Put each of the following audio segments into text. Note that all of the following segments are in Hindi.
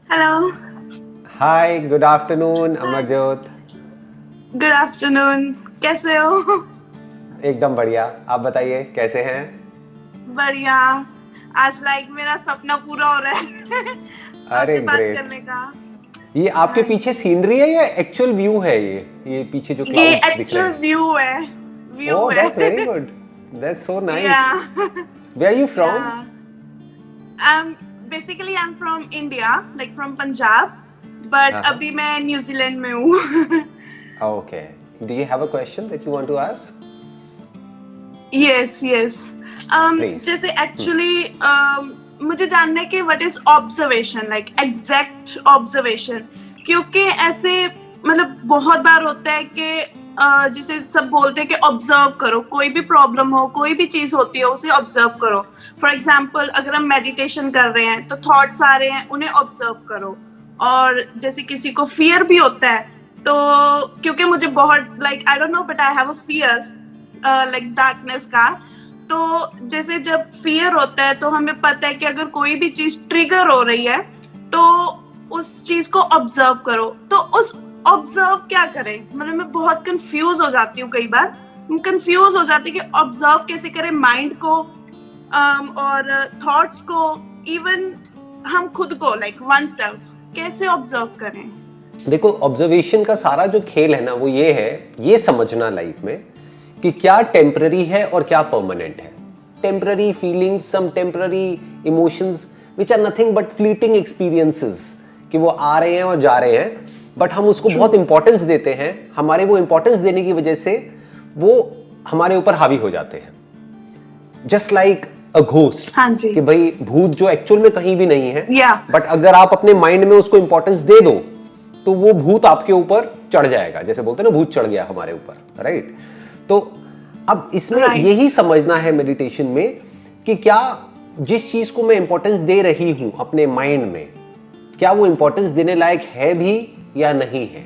Hello. Hi, good afternoon Amarjot. Good afternoon. कैसे हो? एकदम बढ़िया। आप बताइए कैसे हैं? बढ़िया। आज मेरा सपना पूरा हो रहा है अरे आपसे बात ग्रेट। करने का। ये आपके हाँ पीछे जी। सीनरी है या एक्चुअल व्यू है? ये पीछे जो ये क्लाउड्स दिख रहे एक्चुअल हैं। व्यू है। व्यू ओह, है that's very good. That's so yeah nice. Where are you yeah from? I am from India, like from Punjab, but हाँ। अभी मैं न्यूजीलैंड में हूँ okay. Do you have a question that you want to ask? Yes yes. Please. जैसे एक्चुअली मुझे जानना है कि what is observation, like exact observation. क्योंकि ऐसे बहुत बार होता है कि जिसे सब बोलते हैं कि ऑब्जर्व करो, कोई भी प्रॉब्लम हो, कोई भी चीज होती है उसे ऑब्जर्व करो। फॉर एग्जाम्पल, अगर हम मेडिटेशन कर रहे हैं तो थॉट्स आ रहे हैं, उन्हें ऑब्जर्व करो। और जैसे किसी को फियर भी होता है, तो क्योंकि मुझे बहुत I don't know but I have a fear like darkness का। तो जैसे जब फियर होता है तो हमें पता है कि अगर कोई भी चीज ट्रिगर हो रही है तो उस चीज को ऑब्जर्व करो। तो उस ऑब्जर्व क्या करें, मैं बहुत कंफ्यूज हो जाती हूँ कई बार। कंफ्यूज हो जाती हूँ कि ऑब्जर्व कैसे करें माइंड को, और थॉट्स को, इवन हम खुद को, लाइक वन सेल्फ कैसे ऑब्जर्व करें। देखो, ऑब्जर्वेशन का सारा जो खेल है ना, वो ये है, ये समझना लाइफ में कि क्या टेम्पररी है और क्या परमानेंट है। Temporary feelings, some temporary emotions which are nothing but fleeting experiences, कि वो आ रहे हैं और जा रहे हैं, बट हम उसको बहुत इंपॉर्टेंस देते हैं। हमारे वो इंपॉर्टेंस देने की वजह से वो हमारे ऊपर हावी हो जाते हैं। Just like a ghost. हाँ जी। कि भाई भूत जो एक्चुअल में कहीं भी नहीं है, Yeah. बट अगर आप अपने माइंड में उसको इंपॉर्टेंस दे दो तो वो भूत आपके ऊपर चढ़ जाएगा। जैसे बोलते हैं ना, भूत चढ़ गया हमारे ऊपर, राइट? तो अब इसमें Right. यही समझना है मेडिटेशन में कि क्या जिस चीज को मैं इंपॉर्टेंस दे रही हूं अपने माइंड में, क्या वो इंपॉर्टेंस देने लायक है भी या नहीं है।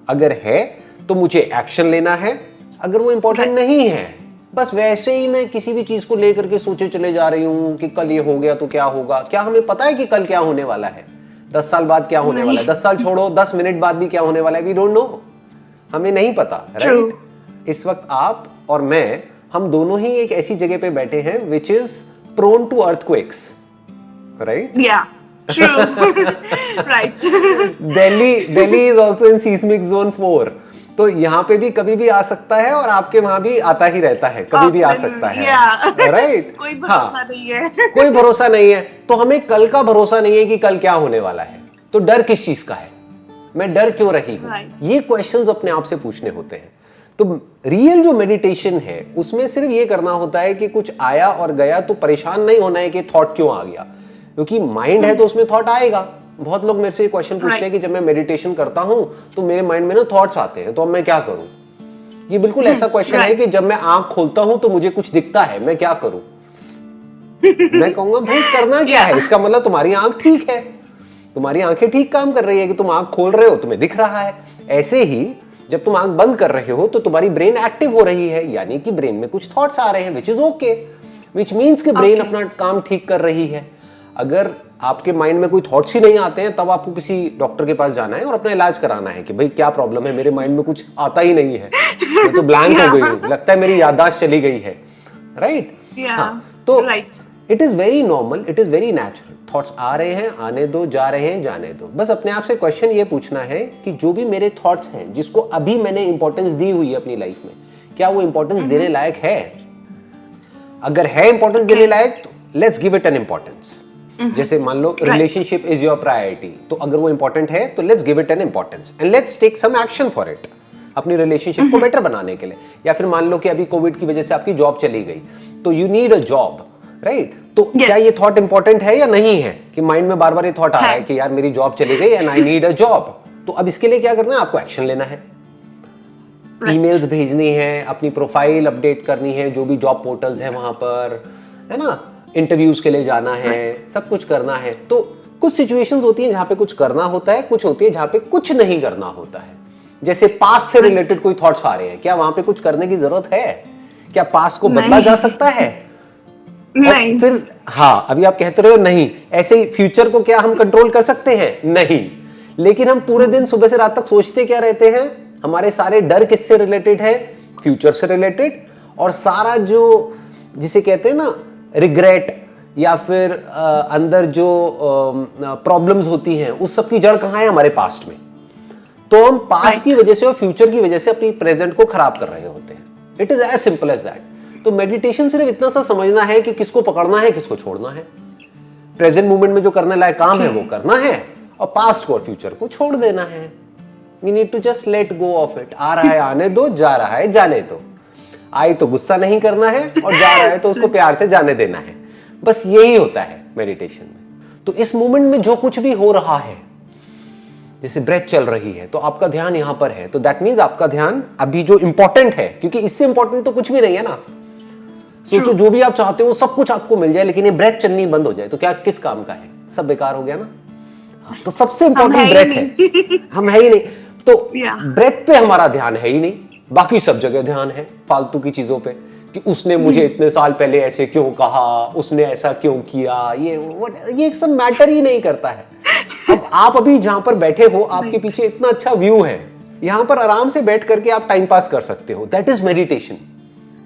अगर है तो मुझे एक्शन लेना है। अगर वो इंपॉर्टेंट Right. नहीं है, बस वैसे ही मैं किसी भी चीज को लेकर के सोचे चले जा रही हूं कि कल ये हो गया तो क्या होगा। क्या हमें पता है कि कल क्या होने वाला है? 10 साल बाद क्या होने वाला है? 10 साल छोड़ो, 10 मिनट बाद भी क्या होने वाला है? We don't know. हमें नहीं पता, राइट? इस वक्त आप और मैं, हम दोनों ही एक ऐसी जगह पे बैठे हैं which is prone to earthquakes, right? Yeah, true. Right. Delhi is also in seismic zone 4। तो यहाँ पे भी कभी भी आ सकता है और आपके वहां भी आता ही रहता है, कभी भी आ सकता है, Yeah. राइट? कोई भरोसा नहीं है। कोई भरोसा नहीं है। तो हमें कल का भरोसा नहीं है कि कल क्या होने वाला है। तो डर किस चीज का है? मैं डर क्यों रही हूं? Right. ये क्वेश्चंस अपने आप से पूछने होते हैं। तो रियल जो मेडिटेशन है उसमें सिर्फ ये करना होता है कि कुछ आया और गया तो परेशान नहीं होना है कि थॉट क्यों आ गया, क्योंकि माइंड है तो उसमें थॉट आएगा। बहुत लोग मेरे से ये क्वेश्चन पूछते हैं कि जब मैं मेडिटेशन करता हूं तो मेरे माइंड में ना थॉट्स आते हैं, तो अब मैं क्या करूं? ये बिल्कुल ऐसा क्वेश्चन है कि जब मैं आंख खोलता हूं तो मुझे कुछ दिखता है, मैं क्या करूं? मैं कहूंगा भाई करना क्या है? इसका मतलब तुम्हारी आंख ठीक है, तुम्हारी आंखें ठीक काम कर रही है कि तुम आंख खोल रहे हो, तुम्हें दिख रहा है। ऐसे ही जब तुम आंख बंद कर रहे हो तो तुम्हारी ब्रेन एक्टिव हो रही है, यानी कि ब्रेन में कुछ थॉट्स आ रहे हैं, which is okay, which means कि ब्रेन अपना काम ठीक कर रही है। अगर आपके माइंड में कोई थॉट्स ही नहीं आते हैं, तब आपको किसी डॉक्टर के पास जाना है और अपना इलाज कराना है कि भाई क्या प्रॉब्लम है, मेरे माइंड में कुछ आता ही नहीं है, मैं तो ब्लैंक हो गई हूं, लगता है मेरी याददाश्त चली गई है, राइट? हाँ, तो it is very normal, it is very natural. Thoughts आ रहे हैं, आने दो, जा रहे हैं, जाने दो। बस अपने आप से क्वेश्चन ये पूछना है कि जो भी मेरे थॉट्स हैं, जिसको अभी मैंने इंपॉर्टेंस दी हुई है अपनी लाइफ में, क्या वो इंपॉर्टेंस देने लायक है? अगर है इंपॉर्टेंस देने लायक तो let's give it an importance. जैसे मान लो रिलेशनशिप इज योर प्रायोरिटी, तो अगर वो इंपॉर्टेंट है तो let's give it an importance and let's take some action for it, अपनी रिलेशनशिप को बेटर बनाने के लिए। या फिर मान लो कि अभी कोविड की वजह से आपकी जॉब चली गई, तो you need a job, right? तो क्या ये थॉट इंपॉर्टेंट है या नहीं है कि माइंड में बार बार ये थॉट आ रहा है कि यार मेरी जॉब चली गई and I need a job? तो अब इसके लिए क्या करना है? आपको एक्शन लेना है, ईमेल्स भेजनी है, अपनी प्रोफाइल अपडेट करनी है, जो भी जॉब पोर्टल्स है वहां पर, है ना, इंटरव्यूज के लिए जाना है, सब कुछ करना है। तो कुछ सिचुएशंस होती हैं जहां पे कुछ करना होता है, कुछ होती है जहां पे कुछ नहीं करना होता है। जैसे पास्ट से रिलेटेड कोई थॉट्स आ रहे हैं, क्या वहां पे कुछ करने की जरूरत है? क्या पास्ट को बदला जा सकता है? नहीं। फिर हाँ, अभी आप कहते रहे हो नहीं, ऐसे ही फ्यूचर को क्या हम कंट्रोल कर सकते हैं? नहीं। लेकिन हम पूरे दिन सुबह से रात तक सोचते क्या रहते हैं? हमारे सारे डर किससे रिलेटेड है? फ्यूचर से रिलेटेड। और सारा जो जिसे कहते हैं ना रिग्रेट या फिर अंदर जो प्रॉब्लम्स होती हैं, उस सब की जड़ कहाँ है? हमारे पास्ट में। तो हम पास्ट की वजह से और फ्यूचर की वजह से अपनी प्रेजेंट को खराब कर रहे होते हैं। It is as simple as that. तो मेडिटेशन सिर्फ इतना सा समझना है कि किसको पकड़ना है, किसको छोड़ना है। प्रेजेंट मोमेंट में जो करने लायक काम है वो करना है, और पास्ट को और फ्यूचर को छोड़ देना है। We need to just let go of it. आ रहा है आने दो, जा रहा है जाने दो। आई तो गुस्सा नहीं करना है, और जा रहा है तो उसको प्यार से जाने देना है। बस यही होता है मेडिटेशन में। तो इस मोमेंट में जो कुछ भी हो रहा है, जैसे ब्रेथ चल रही है, तो आपका ध्यान यहां पर है, तो दैट मीन्स आपका ध्यान अभी जो इंपॉर्टेंट है, क्योंकि इससे इंपॉर्टेंट तो कुछ भी नहीं है ना। सोचो जो भी आप चाहते हो सब कुछ आपको मिल जाए, लेकिन ये ब्रेथ चलनी बंद हो जाए तो क्या किस काम का है? सब बेकार हो गया ना। हाँ, तो सबसे इंपॉर्टेंट ब्रेथ है। हम है ही नहीं, तो ब्रेथ पे हमारा ध्यान है ही नहीं। बाकी सब जगह ध्यान है फालतू की चीजों पे, कि उसने मुझे इतने साल पहले ऐसे क्यों कहा, उसने ऐसा क्यों किया, ये सब मैटर ही नहीं करता है। अब आप अभी जहां पर बैठे हो, आपके पीछे इतना अच्छा व्यू है, यहां पर आराम से बैठ करके आप टाइम पास कर सकते हो। That is meditation.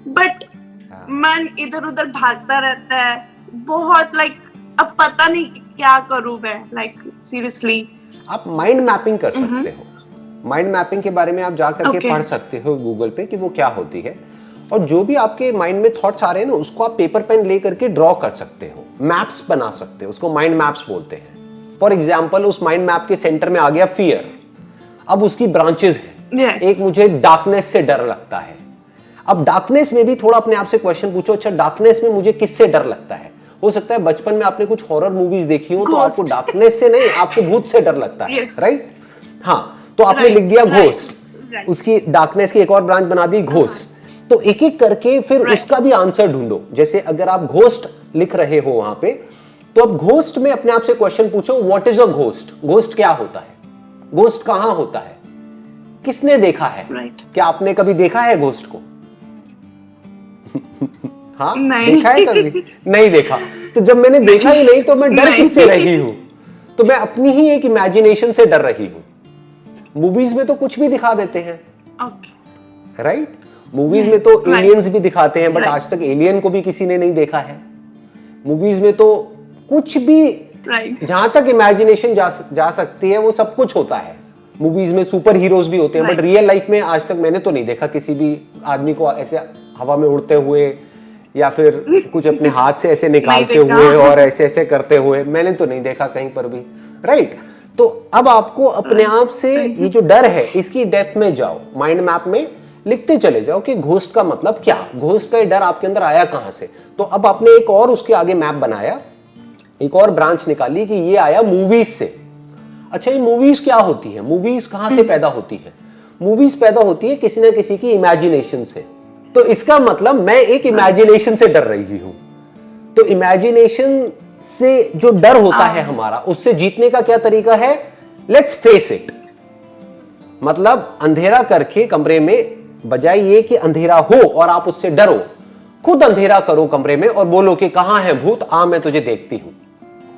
बट मन इधर उधर भागता रहता है बहुत, लाइक अब पता नहीं क्या करूं मैं, लाइक सीरियसली। आप माइंड मैपिंग कर सकते हो। माइंड मैपिंग के बारे में आप जा करके पढ़ सकते हो गूगल पे कि वो क्या होती है। और जो भी आपके माइंड में थॉट्स आ रहे हैं ना, उसको आप पेपर पेन ले करके ड्रॉ कर सकते हो, मैप्स बना सकते हो। उसको माइंड मैप्स बोलते हैं। फॉर एग्जाम्पल, उस माइंड मैप के सेंटर में आ गया फियर। अब उसकी ब्रांचेस हैं। एक मुझे डार्कनेस से डर लगता है। अब डार्कनेस में भी थोड़ा अपने आप से क्वेश्चन पूछो, अच्छा डार्कनेस में मुझे किससे डर लगता है? हो सकता है बचपन में आपने कुछ हॉरर मूवीज देखी हो, तो आपको डार्कनेस से नहीं, आपको भूत से डर लगता है, राइट? हाँ, तो आपने लिख दिया घोस्ट, उसकी डार्कनेस की एक और ब्रांच बना दी घोस्ट। तो एक एक करके फिर उसका भी आंसर ढूंढो। जैसे अगर आप घोस्ट लिख रहे हो वहां पे, तो अब घोस्ट में अपने आप से क्वेश्चन पूछो, what is a ghost? Ghost क्या होता है? घोस्ट कहां होता है? किसने देखा है? क्या आपने कभी देखा है घोस्ट को? हाँ, देखा है कभी? नहीं देखा। तो जब मैंने देखा ही नहीं, तो मैं डर किससे रही हूं? तो मैं अपनी ही एक इमेजिनेशन से डर रही हूं। मूवीज में तो कुछ भी दिखा देते हैं, राइट? मूवीज में तो एलियंस भी दिखाते हैं, बट आज तक एलियन को भी किसी ने नहीं देखा है। मूवीज में तो कुछ भी जहां तक इमेजिनेशन जा सकती है वो सब कुछ होता है। मूवीज में सुपर हीरोज भी होते हैं, बट रियल लाइफ में आज तक मैंने तो नहीं देखा किसी भी आदमी को ऐसे हवा में उड़ते हुए, या फिर कुछ अपने हाथ से ऐसे निकालते हुए और ऐसे ऐसे करते हुए। मैंने तो नहीं देखा कहीं पर भी, राइट? तो अब आपको अपने आप से ये जो डर है, इसकी डेप्थ में जाओ, माइंड मैप में लिखते चले जाओ कि घोस्ट का मतलब क्या, घोस्ट का डर आपके अंदर आया कहां से। तो अब आपने एक और उसके आगे मैप बनाया, एक और ब्रांच निकाली कि ये आया मूवीज से। अच्छा, ये मूवीज क्या होती है? मूवीज कहां से पैदा होती है? मूवीज पैदा होती है किसी ना किसी की इमेजिनेशन से। तो इसका मतलब मैं एक इमेजिनेशन से डर रही हूं। तो इमेजिनेशन से जो डर होता है हमारा, उससे जीतने का क्या तरीका है? Let's face it. मतलब अंधेरा करके कमरे में, बजाय ये कि अंधेरा हो और आप उससे डरो, खुद अंधेरा करो कमरे में और बोलो कि कहां है भूत, आ मैं तुझे देखती हूं।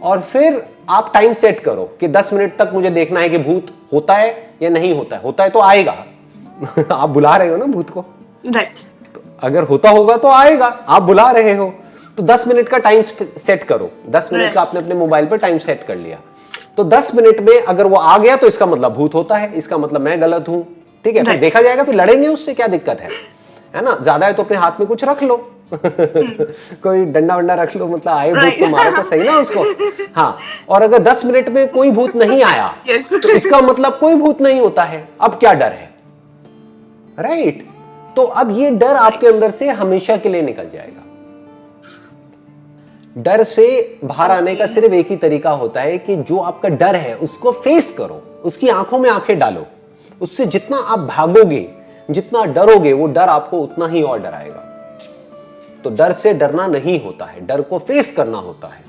और फिर आप टाइम सेट करो कि 10 मिनट तक मुझे देखना है कि भूत होता है या नहीं होता है। होता है तो आएगा। आप बुला रहे हो ना भूत को, राइट? तो अगर होता होगा तो आएगा, आप बुला रहे हो। तो 10 मिनट का टाइम सेट करो। 10 मिनट का आपने अपने मोबाइल पर टाइम सेट कर लिया, तो 10 मिनट में अगर वो आ गया तो इसका मतलब भूत होता है, इसका मतलब मैं गलत हूं, ठीक है? फिर देखा जाएगा, फिर लड़ेंगे उससे, क्या दिक्कत है ना? ज्यादा है तो अपने हाथ में कुछ रख लो। कोई डंडा वंडा रख लो, मतलब आए भूत तो मारो तो सही ना उसको। हाँ, और अगर 10 मिनट में कोई भूत नहीं आया तो इसका मतलब कोई भूत नहीं होता है। अब क्या डर है, राइट? तो अब ये डर आपके अंदर से हमेशा के लिए निकल जाएगा। डर से बाहर आने का सिर्फ एक ही तरीका होता है कि जो आपका डर है उसको फेस करो, उसकी आंखों में आंखें डालो। उससे जितना आप भागोगे, जितना डरोगे, वो डर आपको उतना ही और डराएगा। तो डर से डरना नहीं होता है, डर को फेस करना होता है।